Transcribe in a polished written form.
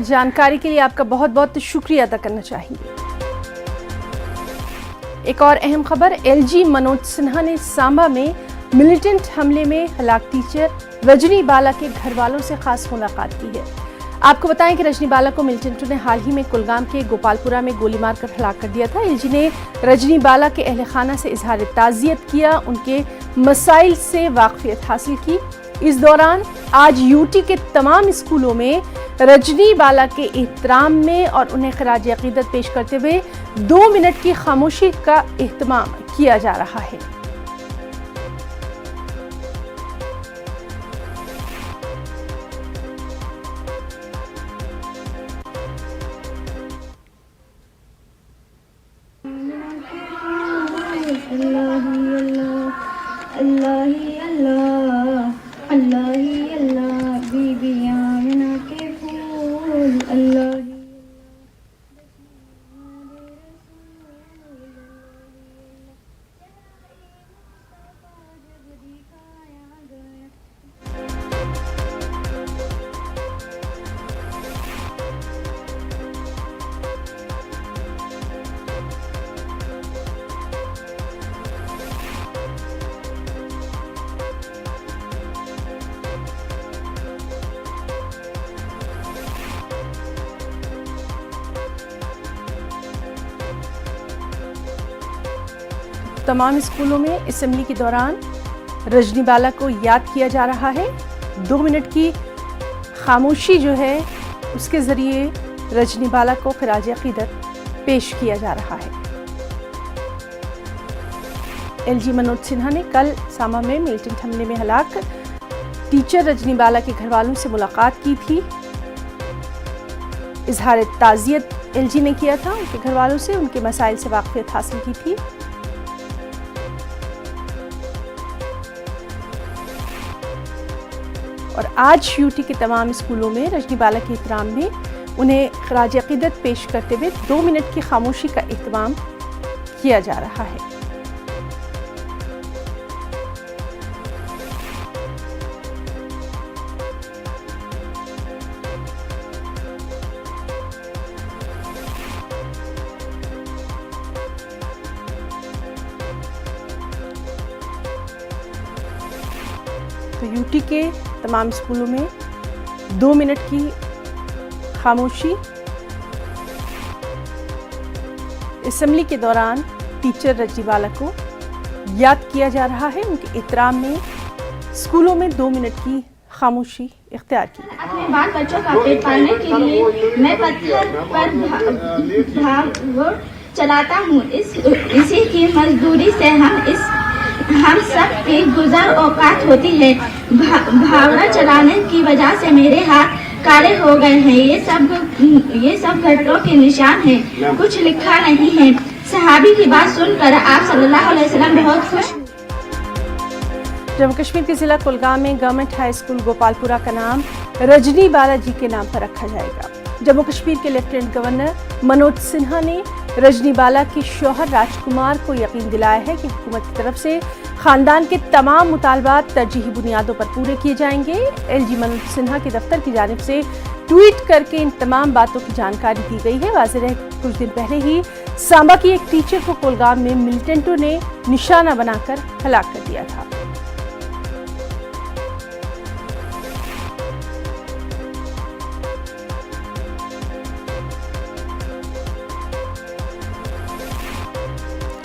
जानकारी के लिए आपका बहुत बहुत शुक्रिया अदा करना चाहेंगे। एक और अहम खबर, एलजी मनोज सिन्हा ने सांबा में मिलिटेंट हमले में हलाक टीचर रजनी बाला के घर वालों से खास मुलाकात की है। आपको बताएं कि रजनी बाला को मिलिटेंटों ने हाल ही में कुलगाम के गोपालपुरा में गोली मारकर हलाक कर दिया था। एलजी ने रजनी बाला के अहले खाना से इजहार ताज़ियत किया, उनके मसाइल से वाकफियत हासिल की। इस दौरान आज यूटी के तमाम स्कूलों में रजनी बाला के एहतराम में और उन्हें खराज अकीदत पेश करते हुए 2 मिनट की खामोशी का एहतमाम किया जा रहा है। अल्लाह ही अल्लाह, अल्लाह ही अल्लाह, बीबी आमिना के फूल, अल्लाह ही तमाम स्कूलों में असेंबली के दौरान रजनी बाला को याद किया जा रहा है। 2 मिनट की खामोशी जो है उसके जरिए रजनी बाला को खराज अकीदत पेश किया जा रहा है। एलजी मनोज सिन्हा ने कल सांबा में मिलिटेंट हमले में हलाक टीचर रजनी बाला के घर वालों से मुलाकात की थी। इजहार ताज़ियत एलजी ने किया था, उनके घर वालों से उनके मसाइल से वाकफियत हासिल की थी। और आज यूटी के तमाम स्कूलों में रजनी बाला के एहतराम में उन्हें खराज अकीदत पेश करते हुए 2 मिनट की खामोशी का एहतमाम किया जा रहा है। तो यूटी के तमाम स्कूलों में 2 मिनट की खामोशी असेंबली के दौरान टीचर रजनी बाला को याद किया जा रहा है। उनके एहतराम में स्कूलों में 2 मिनट की खामोशी इख्तियार की। अपने बाल बच्चों का पेट पालने के लिए मैं पत्थर पर भाग चलाता हूँ। इसी की मजदूरी से हम सब की गुजर औकात होती है। भावना चलाने की वजह से मेरे हाथ काले हो गए हैं। ये सब घटनों के निशान हैं, कुछ लिखा नहीं है। सहाबी की बात सुनकर आप सल्लल्लाहु अलैहि वसल्लम बहुत खुश। जम्मू कश्मीर के जिला कुलगाम में गवर्नमेंट हाई स्कूल गोपालपुरा का नाम रजनी बाला जी के नाम पर रखा जाएगा। जम्मू कश्मीर के लेफ्टिनेंट गवर्नर मनोज सिन्हा ने रजनी बाला के शौहर राजकुमार को यकीन दिलाया है कि हुकूमत की तरफ से खानदान के तमाम मुतालबात तरजीही बुनियादों पर पूरे किए जाएंगे। एलजी मनोज सिन्हा के दफ्तर की जानिब से ट्वीट करके इन तमाम बातों की जानकारी दी गई है। वाज़ेह है कुछ दिन पहले ही सांबा की एक टीचर को कुलगाम में मिलिटेंटों ने निशाना बनाकर हलाक कर दिया था।